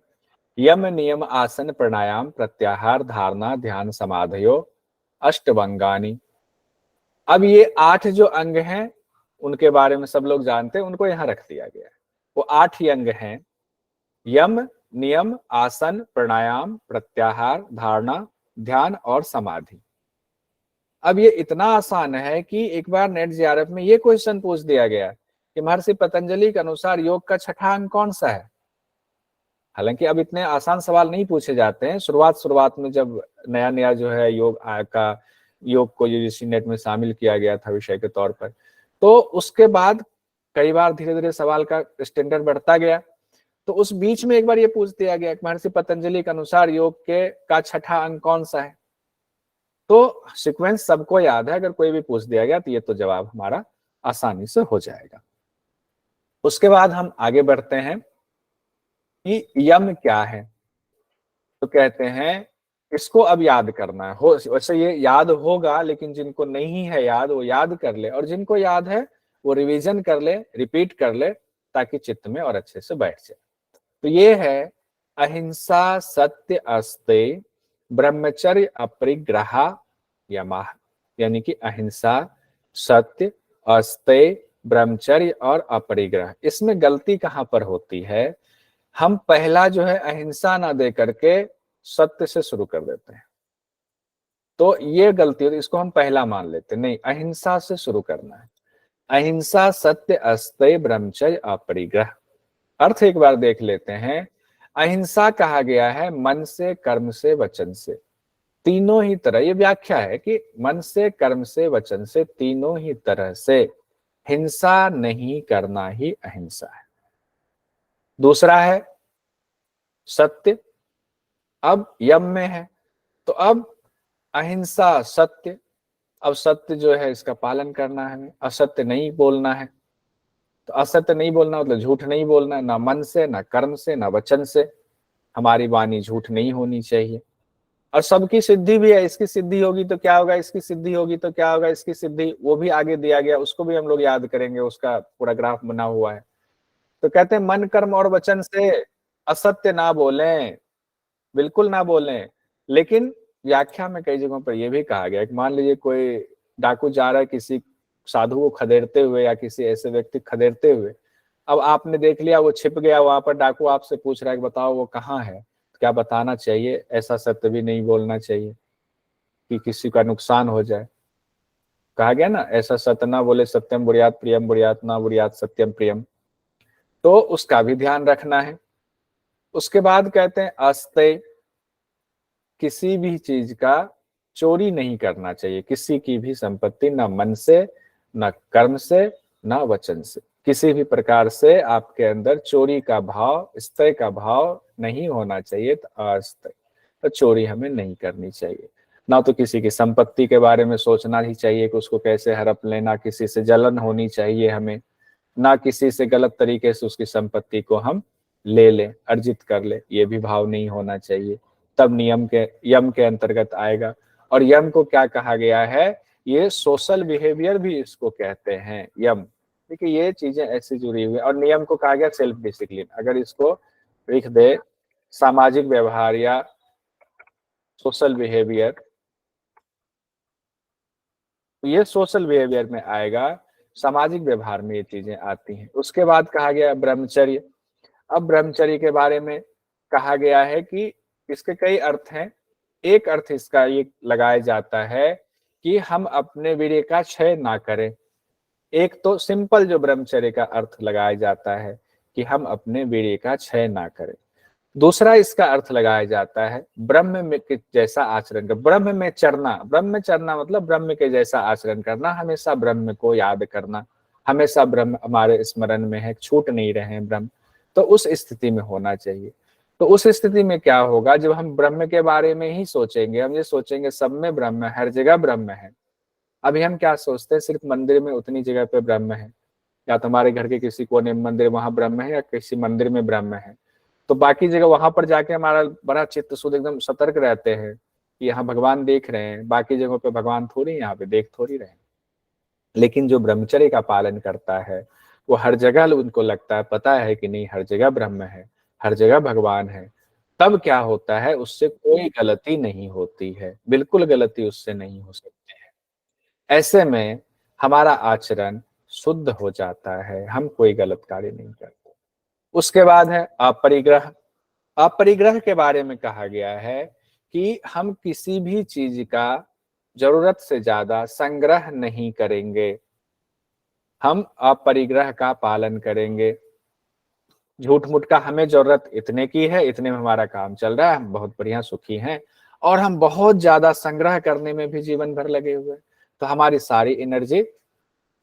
A: यम नियम आसन प्राणायाम प्रत्याहार धारणा ध्यान समाधयो अष्टभंगानी। अब ये 8 जो अंग हैं उनके बारे में सब लोग जानते हैं, उनको यहां रख दिया गया है। वो 8 ही अंग हैं, यम नियम आसन प्राणायाम प्रत्याहार धारणा ध्यान और समाधि। अब ये इतना आसान है कि एक बार नेट जीआरएफ में ये क्वेश्चन पूछ दिया गया कि महर्षि पतंजलि के अनुसार योग का छठा अंग कौन सा है। हालांकि अब इतने आसान सवाल नहीं पूछे जाते हैं, शुरुआत में जब नया नया जो है योग को यूजीसी नेट में शामिल किया गया था विषय के तौर पर, तो उसके बाद कई बार धीरे धीरे सवाल का स्टैंडर्ड बढ़ता गया। तो उस बीच में एक बार ये पूछ दिया गया महर्षि पतंजलि के अनुसार योग का छठा अंग कौन सा है। तो सीक्वेंस सबको याद है, अगर कोई भी पूछ दिया गया तो ये तो जवाब हमारा आसानी से हो जाएगा। उसके बाद हम आगे बढ़ते हैं कि यम क्या है। तो कहते हैं इसको अब याद करना है, वैसे ये याद होगा, लेकिन जिनको नहीं है याद वो याद कर ले, और जिनको याद है वो रिवीजन कर ले, रिपीट कर ले, ताकि चित्त में और अच्छे से बैठ जाए। तो ये है अहिंसा सत्य अस्तेय ब्रह्मचर्य अपरिग्रह यमः, यानी कि अहिंसा सत्य अस्तेय ब्रह्मचर्य और अपरिग्रह। इसमें गलती कहां पर होती है, हम पहला जो है अहिंसा ना दे करके सत्य से शुरू कर देते हैं, तो ये गलती होती है, इसको हम पहला मान लेते हैं। नहीं, अहिंसा से शुरू करना है। अहिंसा सत्य अस्तेय ब्रह्मचर्य अपरिग्रह। अर्थ एक बार देख लेते हैं। अहिंसा कहा गया है मन से कर्म से वचन से, तीनों ही तरह, ये व्याख्या है कि मन से कर्म से वचन से तीनों ही तरह से हिंसा नहीं करना ही अहिंसा है। दूसरा है सत्य, अब यम में है, तो अब अहिंसा सत्य, अब सत्य जो है इसका पालन करना है हमें, असत्य नहीं बोलना है। तो असत्य नहीं बोलना मतलब झूठ नहीं बोलना है, ना मन से ना कर्म से ना वचन से, हमारी वाणी झूठ नहीं होनी चाहिए। और सबकी सिद्धि भी है, इसकी सिद्धि होगी तो क्या होगा, इसकी सिद्धि होगी तो क्या होगा, इसकी सिद्धि, वो भी आगे दिया गया, उसको भी हम लोग याद करेंगे, उसका पूरा ग्राफ बना हुआ है। तो कहते हैं मन कर्म और वचन से असत्य ना बोलें, बिल्कुल ना बोलें। लेकिन व्याख्या में कई जगहों पर यह भी कहा गया कि मान लीजिए कोई डाकू जा रहा है किसी साधु को खदेड़ते हुए या किसी ऐसे व्यक्ति खदेड़ते हुए, अब आपने देख लिया वो छिप गया वहां पर, डाकू आपसे पूछ रहा है कि बताओ वो कहाँ है, तो क्या बताना चाहिए, ऐसा सत्य भी नहीं बोलना चाहिए कि किसी का नुकसान हो जाए। कहा गया ना, ऐसा सत्य ना बोले सत्यम बुरियात प्रियम बुरियात ना बुरियात सत्यम प्रियम, तो उसका भी ध्यान रखना है। उसके बाद कहते हैं अस्तेय, किसी भी चीज का चोरी नहीं करना चाहिए, किसी की भी संपत्ति, ना मन से ना कर्म से ना वचन से। किसी भी प्रकार से आपके अंदर चोरी का भाव, स्तय का भाव नहीं होना चाहिए। तो अस्तय, तो चोरी हमें नहीं करनी चाहिए। ना तो किसी की संपत्ति के बारे में सोचना ही चाहिए कि उसको कैसे हड़प लेना, किसी से जलन होनी चाहिए हमें, ना किसी से गलत तरीके से उसकी संपत्ति को हम ले लें, अर्जित कर ले, ये भी भाव नहीं होना चाहिए। तब यम के अंतर्गत आएगा। और यम को क्या कहा गया है, ये सोशल बिहेवियर भी इसको कहते हैं, यम। देखिए ये चीजें ऐसी जुड़ी हुई है। और नियम को कहा गया सेल्फ डिसिप्लिन। अगर इसको लिख दे सामाजिक व्यवहार या सोशल बिहेवियर, तो ये सोशल बिहेवियर में आएगा, सामाजिक व्यवहार में ये चीजें आती हैं। उसके बाद कहा गया ब्रह्मचर्य। अब ब्रह्मचर्य के बारे में कहा गया है कि इसके कई अर्थ हैं। एक अर्थ इसका ये लगाया जाता है कि हम अपने वीर्य का क्षय ना करें। एक तो सिंपल जो ब्रह्मचर्य का अर्थ लगाया जाता है कि हम अपने वीर्य का क्षय ना करें। दूसरा इसका अर्थ लगाया जाता है ब्रह्म में के जैसा आचरण कर, ब्रह्म में चरना। ब्रह्म में चरना मतलब ब्रह्म के जैसा आचरण करना, हमेशा ब्रह्म को याद करना, हमेशा ब्रह्म हमारे स्मरण में है, छूट नहीं रहे ब्रह्म। तो उस स्थिति में होना चाहिए। तो उस स्थिति में क्या होगा, जब हम ब्रह्म के बारे में ही सोचेंगे, हम ये सोचेंगे सब में ब्रह्म है, हर जगह ब्रह्म है। अभी हम क्या सोचते हैं, सिर्फ मंदिर में उतनी जगह पे ब्रह्म है, या तो हमारे घर के किसी कोने में मंदिर, वहां ब्रह्म है, या किसी मंदिर में ब्रह्म है। तो बाकी जगह वहां पर जाके हमारा बड़ा चित्त शुद्ध, एकदम सतर्क रहते हैं कि यहाँ भगवान देख रहे हैं, बाकी जगहों पे भगवान थोड़ी, यहाँ पे देख थोड़ी रहे हैं। लेकिन जो ब्रह्मचर्य का पालन करता है, वो हर जगह उनको लगता है, पता है कि नहीं हर जगह ब्रह्म है, हर जगह भगवान है। तब क्या होता है, उससे कोई गलती नहीं होती है, बिल्कुल गलती उससे नहीं हो सकती है। ऐसे में हमारा आचरण शुद्ध हो जाता है, हम कोई गलत कार्य नहीं करते। उसके बाद है अपरिग्रह। अपरिग्रह के बारे में कहा गया है कि हम किसी भी चीज का जरूरत से ज्यादा संग्रह नहीं करेंगे, हम अपरिग्रह का पालन करेंगे। झूठ मूठ का हमें जरूरत इतने की है, इतने में हमारा काम चल रहा है, हम बहुत बढ़िया सुखी हैं, और हम बहुत ज्यादा संग्रह करने में भी जीवन भर लगे हुए, तो हमारी सारी एनर्जी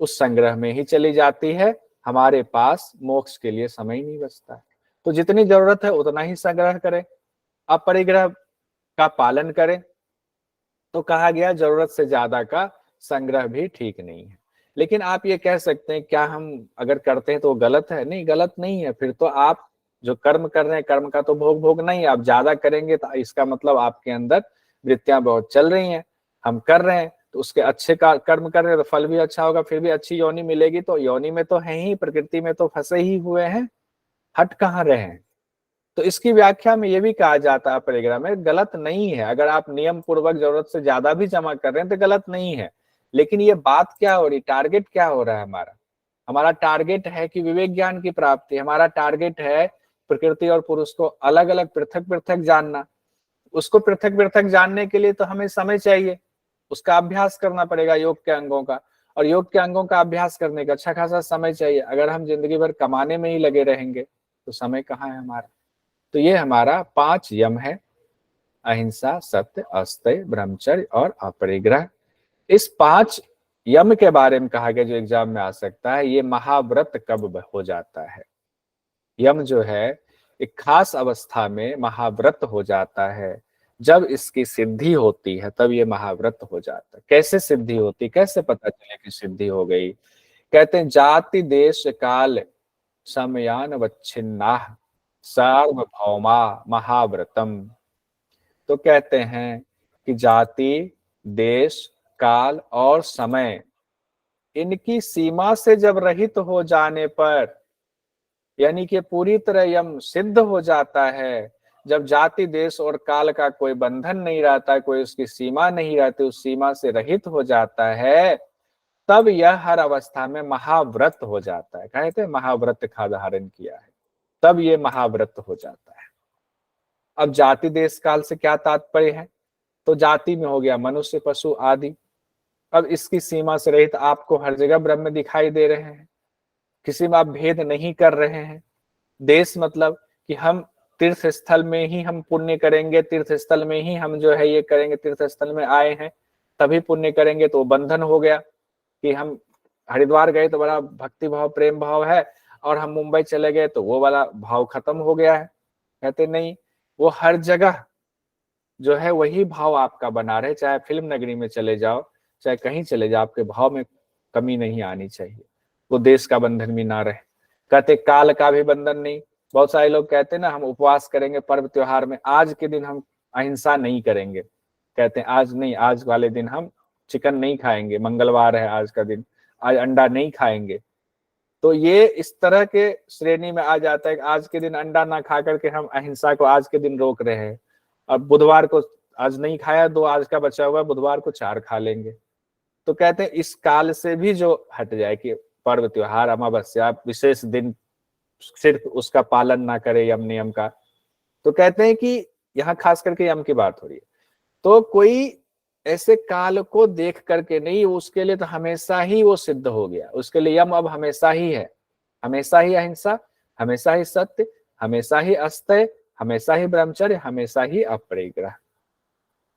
A: उस संग्रह में ही चली जाती है, हमारे पास मोक्ष के लिए समय ही नहीं बचता है। तो जितनी जरूरत है उतना ही संग्रह करें, अपरिग्रह का पालन करें। तो कहा गया जरूरत से ज्यादा का संग्रह भी ठीक नहीं है। लेकिन आप ये कह सकते हैं क्या हम अगर करते हैं तो गलत है? नहीं, गलत नहीं है। फिर तो आप जो कर्म कर रहे हैं, कर्म का तो भोग भोगना ही है। आप ज्यादा करेंगे तो इसका मतलब आपके अंदर वृत्तियां बहुत चल रही हैं, हम कर रहे हैं तो उसके अच्छे का कर्म कर रहे हैं तो फल भी अच्छा होगा, फिर भी अच्छी योनि मिलेगी। तो योनि में तो है ही, प्रकृति में तो फंसे ही हुए हैं, हट कहाँ रहे हैं। तो इसकी व्याख्या में ये भी कहा जाता है परिग्रह में गलत नहीं है, अगर आप नियम पूर्वक जरूरत से ज्यादा भी जमा कर रहे हैं तो गलत नहीं है। लेकिन ये बात क्या हो रही, टारगेट क्या हो रहा है हमारा? हमारा टारगेट है कि विवेक ज्ञान की प्राप्ति, हमारा टारगेट है प्रकृति और पुरुष को अलग अलग पृथक पृथक जानना। उसको पृथक पृथक जानने के लिए तो हमें समय चाहिए, उसका अभ्यास करना पड़ेगा योग के अंगों का, और योग के अंगों का अभ्यास करने का अच्छा खासा समय चाहिए। अगर हम जिंदगी भर कमाने में ही लगे रहेंगे तो समय कहाँ है हमारा? तो ये हमारा 5 यम है, अहिंसा, सत्य, अस्तेय, ब्रह्मचर्य और अपरिग्रह। इस 5 यम के बारे में कहा गया जो एग्जाम में आ सकता है, ये महाव्रत कब हो जाता है। यम जो है एक खास अवस्था में महाव्रत हो जाता है, जब इसकी सिद्धि होती है तब ये महाव्रत हो जाता है। कैसे सिद्धि होती, कैसे पता चले कि सिद्धि हो गई? कहते हैं जाति देश काल समयानवच्छिन्ना सार्वभौमा महाव्रतम। तो कहते हैं कि जाति, देश, काल और समय, इनकी सीमा से जब रहित हो जाने पर, यानी कि पूरी तरह यम सिद्ध हो जाता है, जब जाति, देश और काल का कोई बंधन नहीं रहता, कोई उसकी सीमा नहीं रहती, उस सीमा से रहित हो जाता है, तब यह हर अवस्था में महाव्रत हो जाता है। कहते हैं महाव्रत का धारण किया है, तब ये महाव्रत हो जाता है। अब जाति, देश, काल से क्या तात्पर्य है? तो जाति में हो गया मनुष्य, पशु आदि। अब इसकी सीमा से रहित आपको हर जगह ब्रह्म दिखाई दे रहे हैं, किसी में आप भेद नहीं कर रहे हैं। देश मतलब कि हम तीर्थ स्थल में ही हम पुण्य करेंगे, तीर्थ स्थल में ही हम जो है ये करेंगे, तीर्थ स्थल में आए हैं तभी पुण्य करेंगे, तो बंधन हो गया कि हम हरिद्वार गए तो बड़ा भक्ति भाव प्रेम भाव है, और हम मुंबई चले गए तो वो वाला भाव खत्म हो गया है। कहते नहीं, वो हर जगह जो है वही भाव आपका बना रहे, चाहे फिल्म नगरी में चले जाओ, चाहे कहीं चले जाओ, आपके भाव में कमी नहीं आनी चाहिए। वो देश का बंधन भी ना रहे। कहते काल का भी बंधन नहीं। बहुत सारे लोग कहते हैं ना, हम उपवास करेंगे पर्व त्योहार में, आज के दिन हम अहिंसा नहीं करेंगे। कहते हैं आज नहीं, आज वाले दिन हम चिकन नहीं खाएंगे, मंगलवार है आज का दिन, आज अंडा नहीं खाएंगे। तो ये इस तरह के श्रेणी में आ जाता है कि आज के दिन अंडा ना खा करके हम अहिंसा को आज के दिन रोक रहे हैं। अब बुधवार को आज नहीं खाया, 2 आज का बचा हुआ, बुधवार को 4 खा लेंगे। तो कहते हैं इस काल से भी जो हट जाए कि पर्व त्योहार अमावस्या विशेष दिन सिर्फ उसका पालन ना करे यम नियम का। तो कहते हैं कि यहाँ खास करके यम की बात हो रही है। तो कोई ऐसे काल को देख करके नहीं, उसके लिए तो हमेशा ही वो सिद्ध हो गया, उसके लिए यम अब हमेशा ही है, हमेशा ही अहिंसा, हमेशा ही सत्य, हमेशा ही अस्तय, हमेशा ही ब्रह्मचर्य, हमेशा ही अपरिग्रह।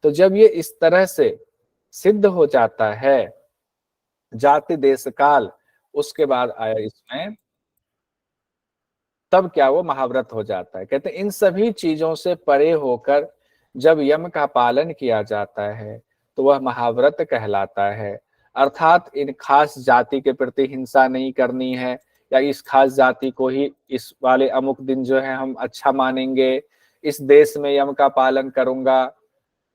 A: तो जब ये इस तरह से सिद्ध हो जाता है जाति देश काल, उसके बाद आया इसमें तब क्या वो महाव्रत हो जाता है। कहते हैं इन सभी चीजों से परे होकर जब यम का पालन किया जाता है तो वह महाव्रत कहलाता है। अर्थात इन खास जाति के प्रति हिंसा नहीं करनी है, या इस खास जाति को ही इस वाले अमुक दिन जो है हम अच्छा मानेंगे, इस देश में यम का पालन करूंगा,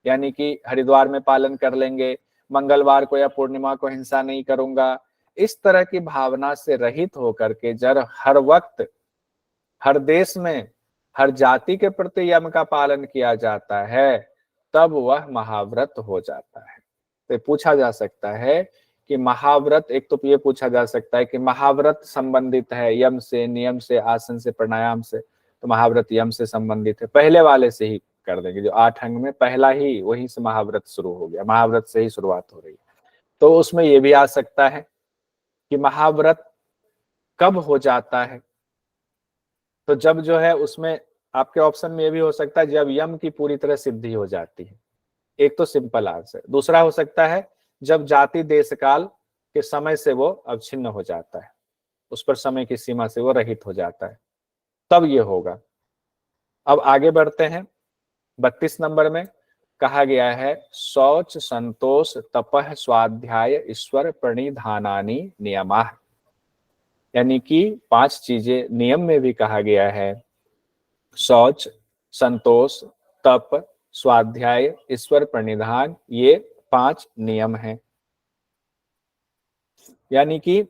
A: यानी कि हरिद्वार में पालन कर लेंगे, मंगलवार को या पूर्णिमा को हिंसा नहीं करूंगा। इस तरह की भावना से रहित होकर के जब हर वक्त हर देश में हर जाति के प्रति यम का पालन किया जाता है, तब वह महाव्रत हो जाता है। तो पूछा जा सकता है कि महाव्रत, एक तो ये पूछा जा सकता है कि महाव्रत संबंधित है यम से, नियम से, आसन से, प्राणायाम से, तो महाव्रत यम से संबंधित है, पहले वाले से ही कर देंगे, जो 8 अंग में पहला ही वहीं से महाव्रत शुरू हो गया, महाव्रत से ही शुरुआत हो रही है। तो उसमें ये भी आ सकता है कि महाव्रत कब हो जाता है, तो जब जो है उसमें आपके ऑप्शन में ये भी हो सकता है जब यम की पूरी तरह सिद्धि हो जाती है। एक तो सिंपल आंसर। दूसरा हो सकता है जब जाति देश काल के समय से वो अवच्छिन्न हो जाता है, उस पर समय की सीमा से वो रहित हो जाता है, तब ये होगा। अब आगे बढ़ते हैं। 32 नंबर में कहा गया है शौच संतोष तपह स्वाध्याय ईश्वर प्रणिधानानि नियमाः, यानी कि 5 चीजें नियम में भी कहा गया है। शौच, संतोष, तप, स्वाध्याय, ईश्वर प्रणिधान, ये 5 नियम हैं। यानी कि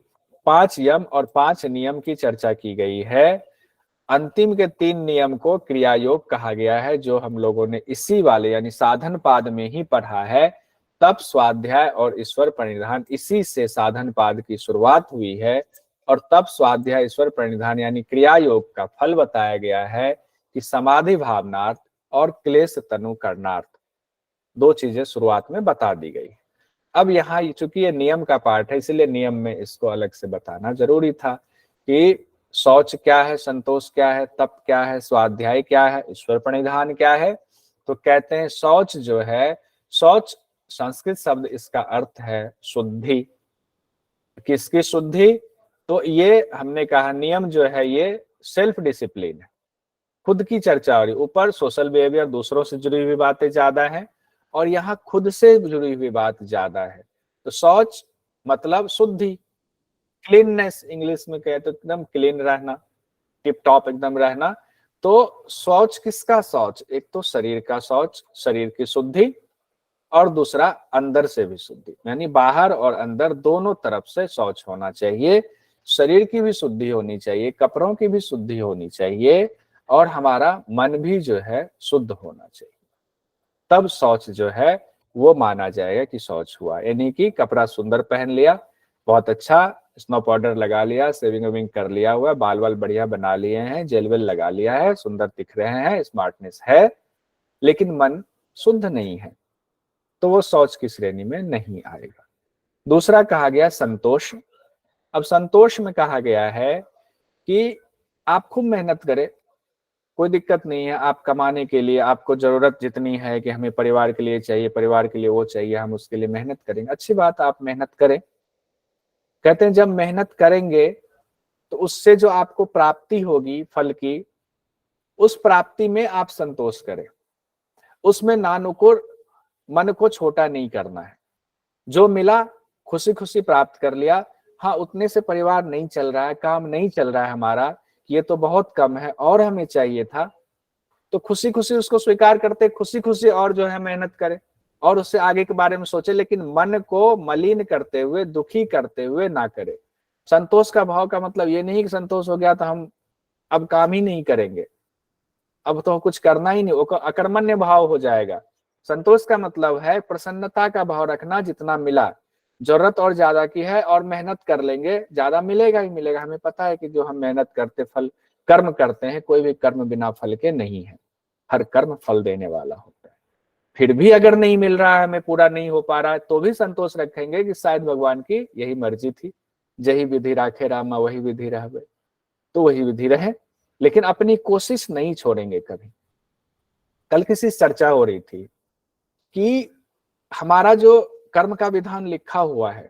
A: 5 यम और 5 नियम की चर्चा की गई है। अंतिम के 3 नियम को क्रिया योग कहा गया है, जो हम लोगों ने इसी वाले यानी साधन पाद में ही पढ़ा है। तप, स्वाध्याय और ईश्वर प्रणिधान, इसी से साधन पाद की शुरुआत हुई है। और तप, स्वाध्याय, ईश्वर प्रणिधान यानी क्रिया योग का फल बताया गया है कि समाधि भावनार्थ और क्लेश तनु करनार्थ, 2 चीजें शुरुआत में बता दी गई। अब यहाँ चूंकि ये नियम का पार्ट है, इसलिए नियम में इसको अलग से बताना जरूरी था कि शौच क्या है, संतोष क्या है, तप क्या है, स्वाध्याय क्या है, ईश्वर प्रणिधान क्या है। तो कहते हैं शौच जो है, शौच संस्कृत शब्द, इसका अर्थ है शुद्धि। किसकी शुद्धि? तो ये हमने कहा नियम जो है ये सेल्फ डिसिप्लिन है, खुद की चर्चा हो रही। ऊपर सोशल बिहेवियर, दूसरों से जुड़ी हुई बातें ज्यादा है, और यहाँ खुद से जुड़ी हुई बात ज्यादा है। तो शौच मतलब शुद्धि, क्लीननेस इंग्लिश में कहे तो एकदम क्लीन रहना, टिप टॉप एकदम रहना। तो शौच किसका शौच? एक तो शरीर का शौच, शरीर की शुद्धि, और दूसरा अंदर से भी शुद्धि, यानी बाहर और अंदर दोनों तरफ से शौच होना चाहिए। शरीर की भी शुद्धि होनी चाहिए, कपड़ों की भी शुद्धि होनी चाहिए, और हमारा मन भी जो है शुद्ध होना चाहिए, तब शौच जो है वो माना जाएगा कि शौच हुआ। यानी कि कपड़ा सुंदर पहन लिया, बहुत अच्छा स्नो पाउडर लगा लिया, सेविंग वेविंग कर लिया हुआ, बाल वाल बढ़िया बना लिए हैं, जेल वेल लगा लिया है, सुंदर दिख रहे हैं, स्मार्टनेस है, लेकिन मन शुद्ध नहीं है, तो वो शौच की श्रेणी में नहीं आएगा। दूसरा कहा गया संतोष। अब संतोष में कहा गया है कि आप खूब मेहनत करें, कोई दिक्कत नहीं है, आप कमाने के लिए आपको जरूरत जितनी है कि हमें परिवार के लिए चाहिए, परिवार के लिए वो चाहिए, हम उसके लिए मेहनत करेंगे, अच्छी बात, आप मेहनत करें, कहते हैं जब मेहनत करेंगे तो उससे जो आपको प्राप्ति होगी फल की, उस प्राप्ति में आप संतोष करें, उसमें नानुकुर मन को छोटा नहीं करना है। जो मिला खुशी खुशी प्राप्त कर लिया। हाँ, उतने से परिवार नहीं चल रहा है, काम नहीं चल रहा है हमारा, ये तो बहुत कम है और हमें चाहिए था, तो खुशी खुशी उसको स्वीकार करते, खुशी खुशी और जो है मेहनत करें और उससे आगे के बारे में सोचे, लेकिन मन को मलिन करते हुए, दुखी करते हुए ना करे। संतोष का भाव का मतलब ये नहीं कि संतोष हो गया तो हम अब काम ही नहीं करेंगे, अब तो कुछ करना ही नहीं, वो अकर्मण्य भाव हो जाएगा। संतोष का मतलब है प्रसन्नता का भाव रखना, जितना मिला, जरूरत और ज्यादा की है और मेहनत कर लेंगे, ज्यादा मिलेगा ही मिलेगा। हमें पता है कि जो हम मेहनत करते फल कर्म करते हैं, कोई भी कर्म बिना फल के नहीं है, हर कर्म फल देने वाला होता है। फिर भी अगर नहीं मिल रहा है, हमें पूरा नहीं हो पा रहा है, तो भी संतोष रखेंगे कि शायद भगवान की यही मर्जी थी, जही विधि राखे रामा वही विधि रहवे, तो वही विधि रहे, लेकिन अपनी कोशिश नहीं छोड़ेंगे कभी। कल किसी चर्चा हो रही थी कि हमारा जो कर्म का विधान लिखा हुआ है,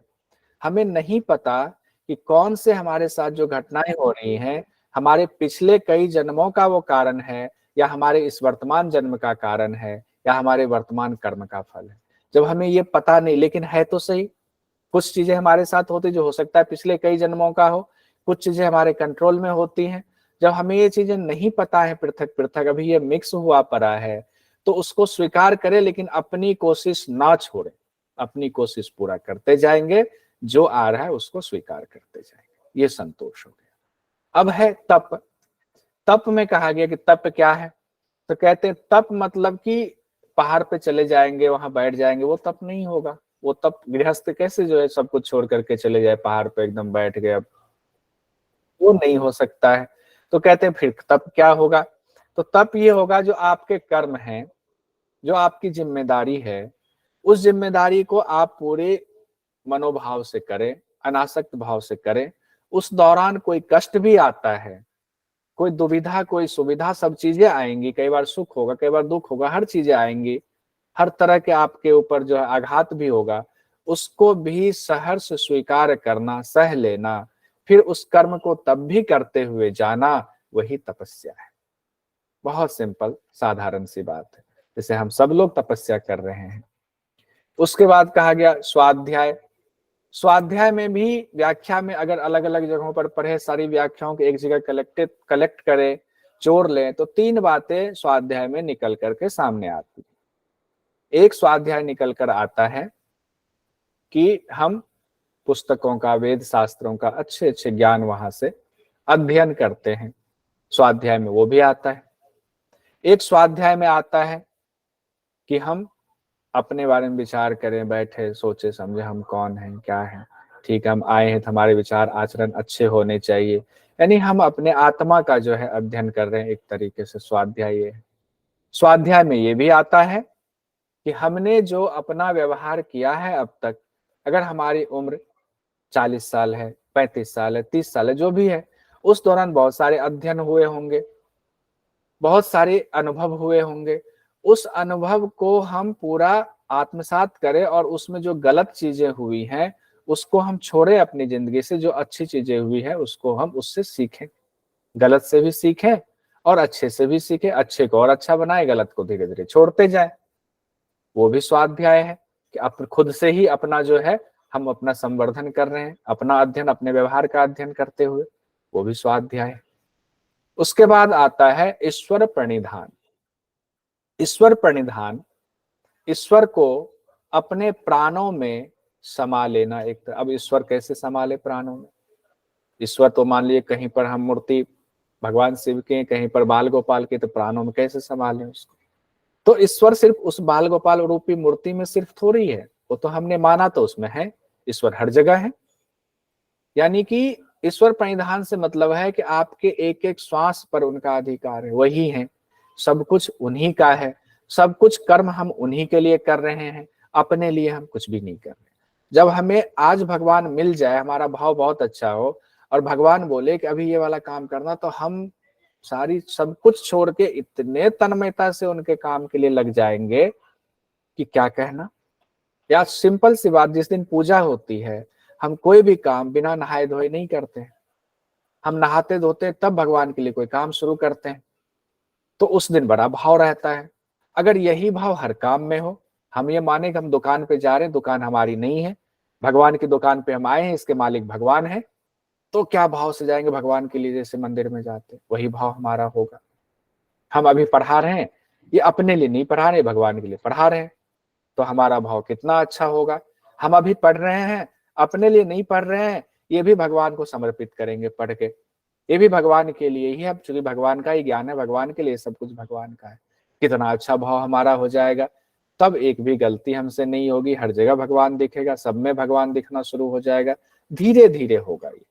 A: हमें नहीं पता कि कौन से हमारे साथ जो घटनाएं हो रही हैं, हमारे पिछले कई जन्मों का वो कारण है, या हमारे इस वर्तमान जन्म का कारण है, या हमारे वर्तमान कर्म का फल है। जब हमें ये पता नहीं, लेकिन है तो सही, कुछ चीजें हमारे साथ होती जो हो सकता है पिछले कई जन्मों का हो, कुछ चीजें हमारे कंट्रोल में होती हैं। जब हमें ये चीजें नहीं पता है पृथक पृथक, अभी ये मिक्स हुआ पड़ा है, तो उसको स्वीकार करें, लेकिन अपनी कोशिश ना छोड़े, अपनी कोशिश पूरा करते जाएंगे, जो आ रहा है उसको स्वीकार करते जाएंगे, ये संतोष हो गया। अब है तप। तप में कहा गया कि तप क्या है, तो कहते हैं तप मतलब कि पहाड़ पे चले जाएंगे, वहां बैठ जाएंगे, वो तप नहीं होगा। वो तप गृहस्थ कैसे जो है सब कुछ छोड़ करके चले जाए पहाड़ पे एकदम बैठ गए, अब वो नहीं हो सकता है। तो कहते हैं फिर तप क्या होगा, तो तप ये होगा जो आपके कर्म हैं, जो आपकी जिम्मेदारी है, उस जिम्मेदारी को आप पूरे मनोभाव से करें, अनासक्त भाव से करें। उस दौरान कोई कष्ट भी आता है, कोई दुविधा कोई सुविधा, सब चीजें आएंगी, कई बार सुख होगा, कई बार दुख होगा, हर चीजें आएंगी, हर तरह के आपके ऊपर जो है आघात भी होगा, उसको भी सहर्ष स्वीकार करना, सह लेना, फिर उस कर्म को तब भी करते हुए जाना, वही तपस्या है। बहुत सिंपल साधारण सी बात है, जैसे हम सब लोग तपस्या कर रहे हैं। उसके बाद कहा गया स्वाध्याय। स्वाध्याय में भी व्याख्या में अगर अलग अलग जगहों पर पढ़े, सारी व्याख्याओं को एक जगह कलेक्ट करें, जोड़ लें, तो तीन बातें स्वाध्याय में निकल करके सामने आती। एक स्वाध्याय निकल कर आता है कि हम पुस्तकों का, वेद शास्त्रों का अच्छे अच्छे ज्ञान वहां से अध्ययन करते हैं, स्वाध्याय में वो भी आता है। एक स्वाध्याय में आता है कि हम अपने बारे में विचार करें, बैठे सोचे समझे हम कौन हैं, क्या हैं, ठीक है हम आए हैं तो हमारे विचार आचरण अच्छे होने चाहिए, यानी हम अपने आत्मा का जो है अध्ययन कर रहे हैं, एक तरीके से स्वाध्याय ये है। स्वाध्याय में ये भी आता है कि हमने जो अपना व्यवहार किया है अब तक, अगर हमारी उम्र 40 साल है, 35 साल है, 30 साल है, जो भी है, उस दौरान बहुत सारे अध्ययन हुए होंगे, बहुत सारे अनुभव हुए होंगे, उस अनुभव को हम पूरा आत्मसात करें और उसमें जो गलत चीजें हुई हैं उसको हम छोड़े अपनी जिंदगी से, जो अच्छी चीजें हुई है उसको हम उससे सीखें, गलत से भी सीखें और अच्छे से भी सीखें, अच्छे को और अच्छा बनाए, गलत को धीरे धीरे छोड़ते जाए। वो भी स्वाध्याय है कि आप खुद से ही अपना जो है हम अपना संवर्धन कर रहे हैं, अपना अध्ययन, अपने व्यवहार का अध्ययन करते हुए, वो भी स्वाध्याय है। उसके बाद आता है ईश्वर प्रणिधान। ईश्वर प्रणिधान, ईश्वर को अपने प्राणों में समा लेना। एक अब ईश्वर कैसे समा ले प्राणों में, ईश्वर तो मान लिए कहीं पर हम मूर्ति भगवान शिव के, कहीं पर बाल गोपाल के, तो प्राणों में कैसे संभालें उसको। तो ईश्वर सिर्फ उस बाल गोपाल रूपी मूर्ति में सिर्फ थोड़ी है, वो तो हमने माना तो उसमें है, ईश्वर हर जगह है। यानी कि ईश्वर प्रणिधान से मतलब है कि आपके एक एक श्वास पर उनका अधिकार है, वही है, सब कुछ उन्हीं का है, सब कुछ कर्म हम उन्हीं के लिए कर रहे हैं, अपने लिए हम कुछ भी नहीं कर रहे। जब हमें आज भगवान मिल जाए, हमारा भाव बहुत अच्छा हो और भगवान बोले कि अभी ये वाला काम करना, तो हम सारी सब कुछ छोड़ के इतने तन्मयता से उनके काम के लिए लग जाएंगे कि क्या कहना। या सिंपल सी बात, जिस दिन पूजा होती है, हम कोई भी काम बिना नहाए धोए नहीं करते। हम नहाते धोते तब भगवान के लिए कोई काम शुरू करते हैं, तो उस दिन बड़ा भाव रहता है। अगर यही भाव हर काम में हो, हम ये माने कि हम दुकान पे जा रहे हैं, दुकान हमारी नहीं है, भगवान की दुकान पे हम आए हैं, इसके मालिक भगवान है, तो क्या भाव से जाएंगे भगवान के लिए, जैसे मंदिर में जाते, वही भाव हमारा होगा। हम अभी पढ़ा रहे हैं, ये अपने लिए नहीं पढ़ा रहे, भगवान के लिए पढ़ा रहे हैं, तो हमारा भाव कितना अच्छा होगा। हम अभी पढ़ रहे हैं, अपने लिए नहीं पढ़ रहे हैं, ये भी भगवान को समर्पित करेंगे पढ़ के, ये भी भगवान के लिए ही है, चूंकि भगवान का ही ज्ञान है, भगवान के लिए सब कुछ भगवान का है। कितना अच्छा भाव हमारा हो जाएगा, तब एक भी गलती हमसे नहीं होगी, हर जगह भगवान दिखेगा, सब में भगवान दिखना शुरू हो जाएगा, धीरे धीरे होगा ये।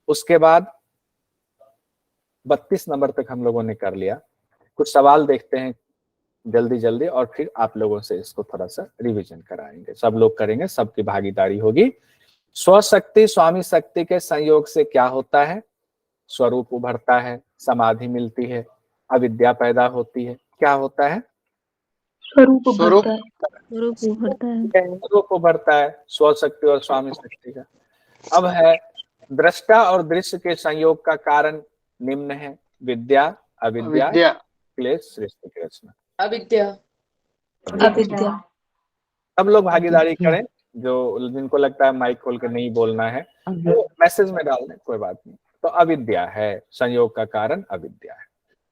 A: उसके बाद 32 नंबर तक हम लोगों ने कर लिया। कुछ सवाल देखते हैं जल्दी जल्दी, और फिर आप लोगों से इसको थोड़ा सा रिवीजन कराएंगे, सब लोग करेंगे, सबकी भागीदारी होगी। स्वशक्ति स्वामी शक्ति के संयोग से क्या होता है? स्वरूप उभरता है, समाधि मिलती है, अविद्या पैदा होती है। क्या होता है?
B: स्वरूप उभरता है। स्वरूप उभरता है।
A: स्वरूप उभरता है, स्वशक्ति और स्वामी शक्ति का। अब है दृष्टा और दृश्य के संयोग का कारण निम्न है: विद्या, अविद्या, क्लेश, सृष्टि की रचना।
C: अविद्या।
B: अविद्या।
A: सब लोग भागीदारी करें, जो जिनको लगता है माइक खोल के नहीं बोलना है तो मैसेज में डाल दें, कोई बात नहीं। तो अविद्या है, संयोग का कारण अविद्या है।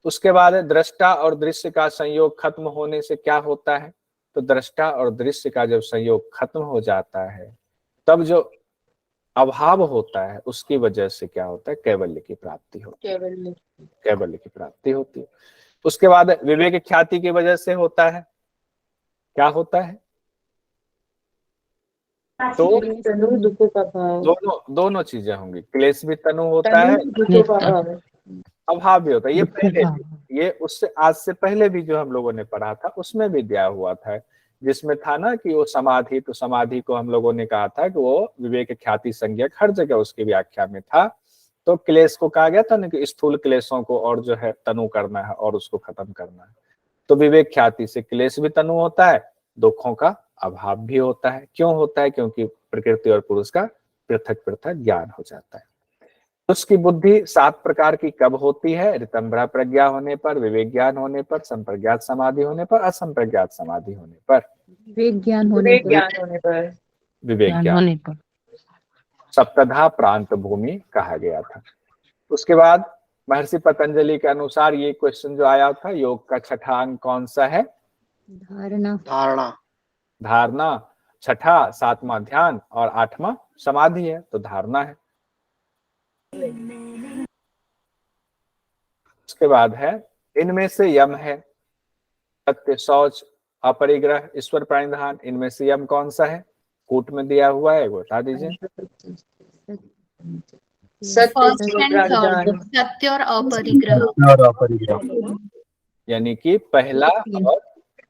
A: उसके बाद दृष्टा और दृश्य का संयोग खत्म होने से क्या होता है? तो दृष्टा और दृश्य का जब संयोग खत्म हो जाता है, तब जो अभाव होता है उसकी वजह से क्या होता है? कैवल्य की प्राप्ति होती है, कैवल्य की प्राप्ति होती है। उसके बाद विवेक ख्याति की वजह से होता है, क्या होता है? तो
C: दुखों का भाव,
A: दोनों चीजें होंगी, क्लेश भी तनु होता है, अभाव भी होता है। ये पहले भी, ये उससे आज से पहले भी जो हम लोगों ने पढ़ा था उसमें भी दिया हुआ था, जिसमें था ना कि वो समाधि, तो समाधि को हम लोगों ने कहा था कि वो विवेक ख्याति संज्ञक, हर जगह उसकी व्याख्या में था। तो क्लेश को कहा गया था ना कि स्थूल क्लेशों को और जो है तनु करना है और उसको खत्म करना है। तो विवेक ख्याति से क्लेश भी तनु होता है, दुखों का अभाव भी होता है। क्यों होता है? क्योंकि प्रकृति और पुरुष का पृथक पृथक ज्ञान हो जाता है। उसकी बुद्धि 7 प्रकार की कब होती है? ऋतंभरा प्रज्ञा होने पर, विवेक ज्ञान होने पर, संप्रज्ञात समाधि होने पर, असंप्रज्ञात समाधि होने पर।
B: विवेक ज्ञान होने
C: पर।
A: विवेक ज्ञान सप्तधा प्रांत भूमि कहा गया था। उसके बाद महर्षि पतंजलि के अनुसार ये क्वेश्चन जो आया था, योग का छठा अंग कौन सा है?
B: धारणा।
A: धारणा। छठा 7वां ध्यान और 8वां समाधि है, तो धारणा है। उसके बाद है इनमें से यम है सत्य, शौच, अपरिग्रह, ईश्वर प्रणिधान, इनमें से यम कौन सा है? कूट में दिया हुआ है, बता दीजिए।
D: सत्य और अपरिग्रह,
A: यानी कि पहला और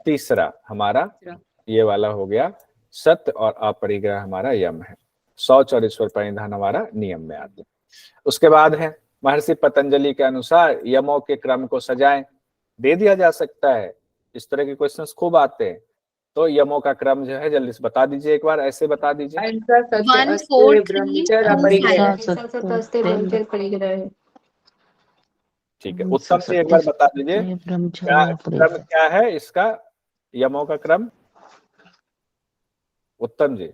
A: तीसरा हमारा ये वाला हो गया, सत्य और अपरिग्रह हमारा यम है, शौच और ईश्वर प्रणिधान हमारा नियम में आते हैं। उसके बाद है महर्षि पतंजलि के अनुसार यमों के क्रम को सजाएं, दे दिया जा सकता है, इस तरह के क्वेश्चंस खूब आते हैं। तो यमों का क्रम जो है जल्दी से बता दीजिए, एक बार ऐसे बता दीजिए।
D: 1 4 3
A: ठीक है, उत्तम से एक बार बता दीजिए क्रम क्या है इसका, यमों का क्रम। उत्तम जी,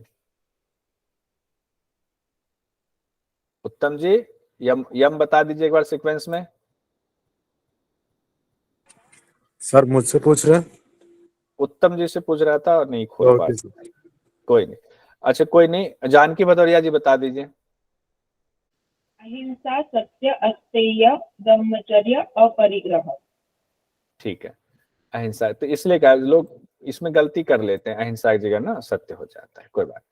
A: उत्तम जी यम बता दीजिए एक बार सीक्वेंस में।
E: सर मुझसे पूछ रहे?
A: उत्तम जी से पूछ रहा था और नहीं खोल पा रहा। कोई नहीं, अच्छा कोई नहीं, जानकी भदौरिया जी बता दीजिए।
F: अहिंसा, सत्य, अस्तेय, ब्रह्मचर्य, अपरिग्रह।
A: ठीक है, अहिंसा, तो इसलिए क्या लोग इसमें गलती कर लेते हैं, अहिंसा की जगह ना सत्य हो जाता है, कोई बात।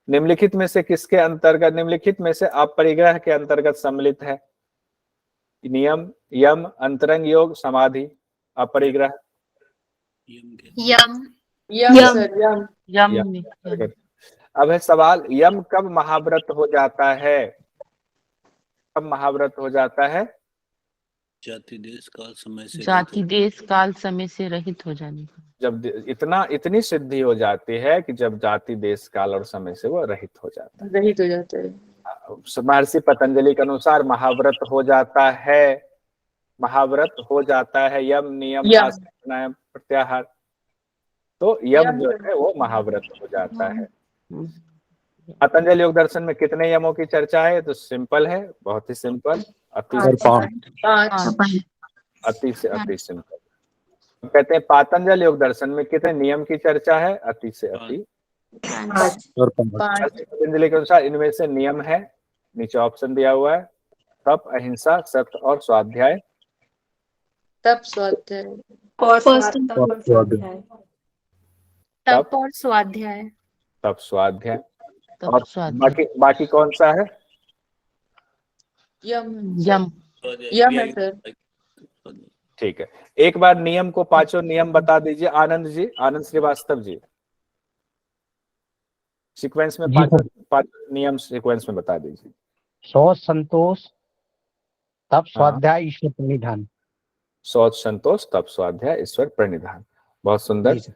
A: निम्नलिखित में से किसके अंतर्गत, निम्नलिखित में से अपरिग्रह के अंतर्गत सम्मिलित है? नियम, यम, अंतरंग योग, समाधि, अपरिग्रह।
D: यम।
A: अब है सवाल, यम कब महाव्रत हो जाता है? कब महाव्रत हो जाता है?
G: जाति देश काल समय से
H: जाति देश काल समय से रहित हो जाने का।
A: जब इतनी सिद्धि हो जाती है कि जब जाति देश काल और समय से वो रहित हो जाता है।
C: रहित हो जाता है।
A: महर्षि पतंजलि के अनुसार महाव्रत हो जाता है, महाव्रत हो जाता है, यम नियम आसन प्राणायाम प्रत्याहार। तो यम जो है वो महाव्रत हो जाता है। पतंजलि योग दर्शन में कितने यमों की चर्चा है? तो सिंपल है, बहुत ही सिंपल, अति
E: सर पाँच।
A: अति से अति सिंपल। कहते हैं पातंजलि योग दर्शन में कितने नियम की चर्चा है? अति से अति।
E: सर पाँच।
A: पतंजलि के अनुसार इनमें से नियम है, नीचे ऑप्शन दिया हुआ है, तप, अहिंसा, सत्य और स्वाध्याय।
C: तप स्वाध्याय।
D: तप और स्वाध्याय।
A: तप स्वाध्याय।
H: तब
A: और
H: स्वाध्याय।
A: बाकी कौन सा है?
C: यम है सर।
A: ठीक है, एक बार नियम को, पांचों नियम बता दीजिए आनंद जी, आनंद श्रीवास्तव जी। सीक्वेंस में पांच नियम सीक्वेंस में बता दीजिए।
I: शौच संतोष तप स्वाध्याय ईश्वर प्रणिधान।
A: शौच संतोष तप स्वाध्याय ईश्वर प्रणिधान। बहुत सुंदर।